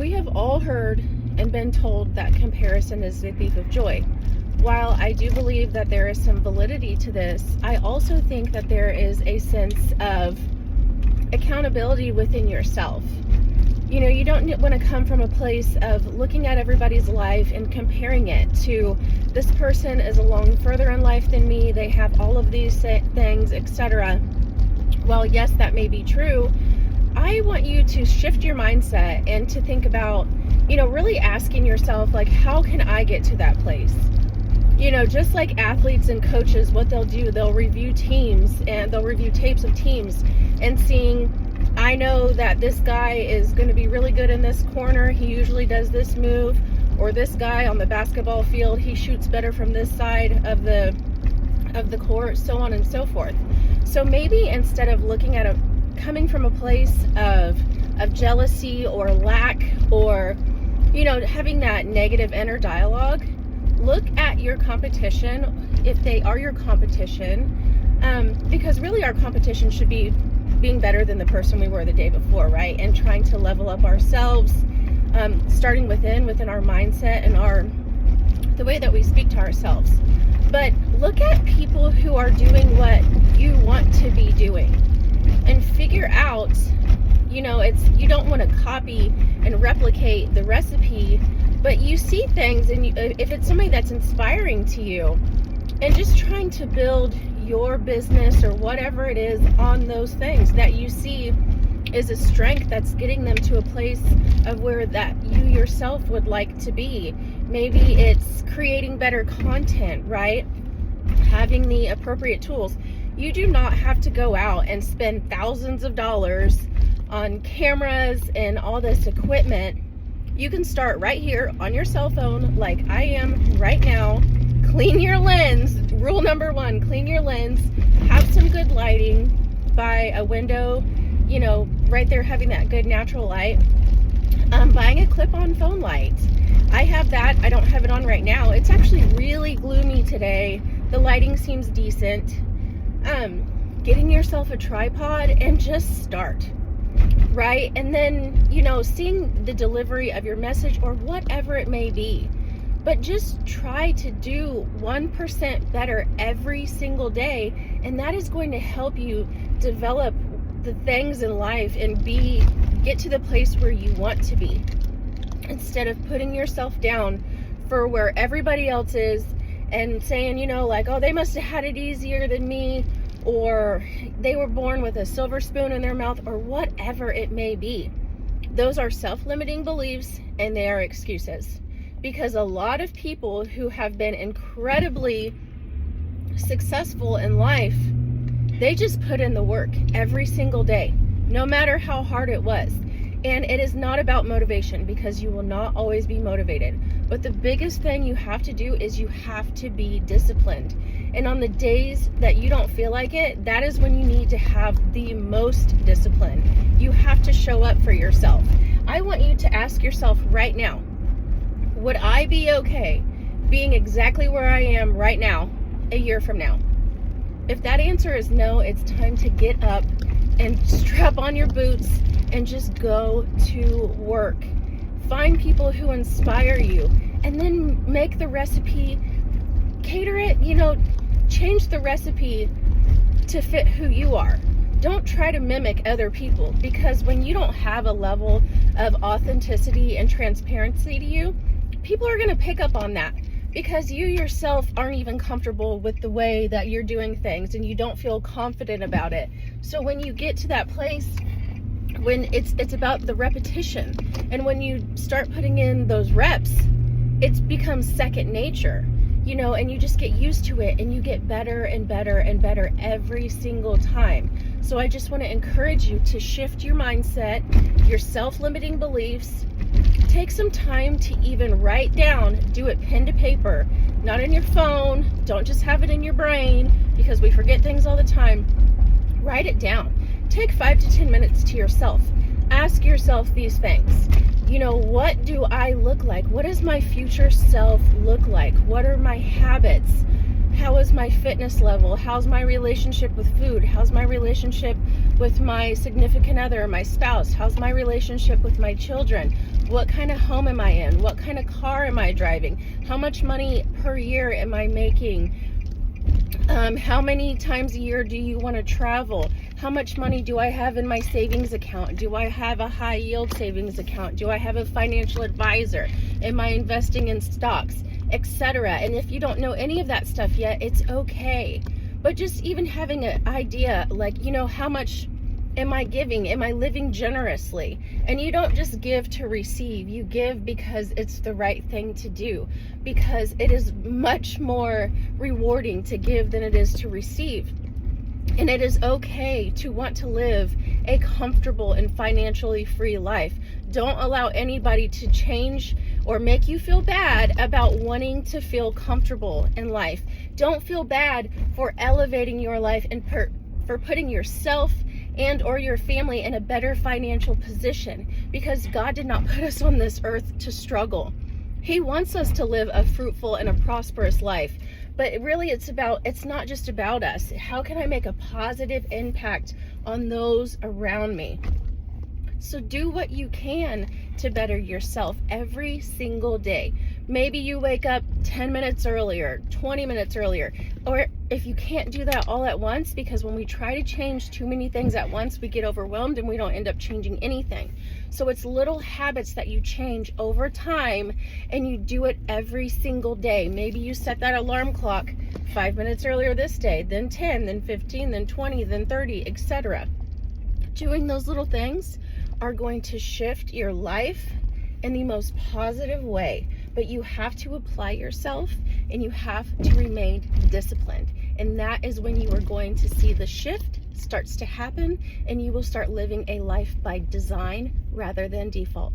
We have all heard and been told that comparison is the thief of joy. While I do believe that there is some validity to this, I also think that there is a sense of accountability within yourself. You don't want to come from a place of looking at everybody's life and comparing it to, this person is along further in life than me, they have all of these things, etc. While yes, that may be true, I want you to shift your mindset and to think about, really asking yourself, like, how can I get to that place? Just like athletes and coaches, what they'll do, they'll review teams and they'll review tapes of teams and seeing, I know that this guy is going to be really good in this corner. He usually does this move. Or this guy on the basketball field, he shoots better from this side of the court, so on and so forth. So maybe instead of looking at coming from a place of jealousy or lack or, having that negative inner dialogue, look at your competition, if they are your competition, because really our competition should be being better than the person we were the day before, right? And trying to level up ourselves, starting within our mindset and the way that we speak to ourselves. But look at people who are doing what you want to be doing and figure out, you don't want to copy and replicate the recipe, but you see things, and if it's somebody that's inspiring to you, and just trying to build your business or whatever it is on those things that you see is a strength that's getting them to a place of where that you yourself would like to be. Maybe it's creating better content, right? Having the appropriate tools. You do not have to go out and spend thousands of dollars on cameras and all this equipment. You can start right here on your cell phone, like I am right now. Clean your lens. Rule number 1, clean your lens. Have some good lighting by a window, right there, having that good natural light. Buying a clip-on phone light. I have that. I don't have it on right now. It's actually really gloomy today. The lighting seems decent. Getting yourself a tripod and just start, right? And then, seeing the delivery of your message or whatever it may be. But just try to do 1% better every single day, and that is going to help you develop the things in life and get to the place where you want to be, instead of putting yourself down for where everybody else is and saying, oh, they must have had it easier than me, or they were born with a silver spoon in their mouth, or whatever it may be. Those are self-limiting beliefs, and they are excuses. Because a lot of people who have been incredibly successful in life, they just put in the work every single day, no matter how hard it was. And it is not about motivation, because you will not always be motivated. But the biggest thing you have to do is you have to be disciplined. And on the days that you don't feel like it, that is when you need to have the most discipline. You have to show up for yourself. I want you to ask yourself right now, would I be okay being exactly where I am right now, a year from now? If that answer is no, it's time to get up and strap on your boots and just go to work. Find people who inspire you, and then make the recipe, cater it, change the recipe to fit who you are. Don't try to mimic other people, because when you don't have a level of authenticity and transparency to you, people are going to pick up on that, because you yourself aren't even comfortable with the way that you're doing things, and you don't feel confident about it. So when you get to that place, when it's about the repetition, and when you start putting in those reps, it becomes second nature, and you just get used to it, and you get better and better and better every single time. So I just want to encourage you to shift your mindset, your self-limiting beliefs. Take some time to even write down, do it pen to paper, not in your phone. Don't just have it in your brain, because we forget things all the time. Write it down. Take 5 to 10 minutes to yourself. Ask yourself these things. What do I look like? What does my future self look like? What are my habits? How is my fitness level? How's my relationship with food? How's my relationship with my significant other, my spouse? How's my relationship with my children? What kind of home am I in? What kind of car am I driving? How much money per year am I making? How many times a year do you want to travel? How much money do I have in my savings account? Do I have a high yield savings account? Do I have a financial advisor? Am I investing in stocks, etc.? And if you don't know any of that stuff yet, it's okay. But just even having an idea, like, you know, how much am I giving? Am I living generously? And you don't just give to receive. You give because it's the right thing to do, because it is much more rewarding to give than it is to receive. And it is okay to want to live a comfortable and financially free life. Don't allow anybody to change or make you feel bad about wanting to feel comfortable in life. Don't feel bad for elevating your life and for putting yourself and or your family in a better financial position, because God did not put us on this earth to struggle. He wants us to live a fruitful and a prosperous life. But really, it's not just about us. How can I make a positive impact on those around me? So do what you can to better yourself every single day. Maybe you wake up 10 minutes earlier, 20 minutes earlier, or if you can't do that all at once, because when we try to change too many things at once, we get overwhelmed and we don't end up changing anything. So it's little habits that you change over time, and you do it every single day. Maybe you set that alarm clock 5 minutes earlier this day, then 10, then 15, then 20, then 30, etc. Doing those little things are going to shift your life in the most positive way. But you have to apply yourself, and you have to remain disciplined. And that is when you are going to see the shift starts to happen, and you will start living a life by design rather than default.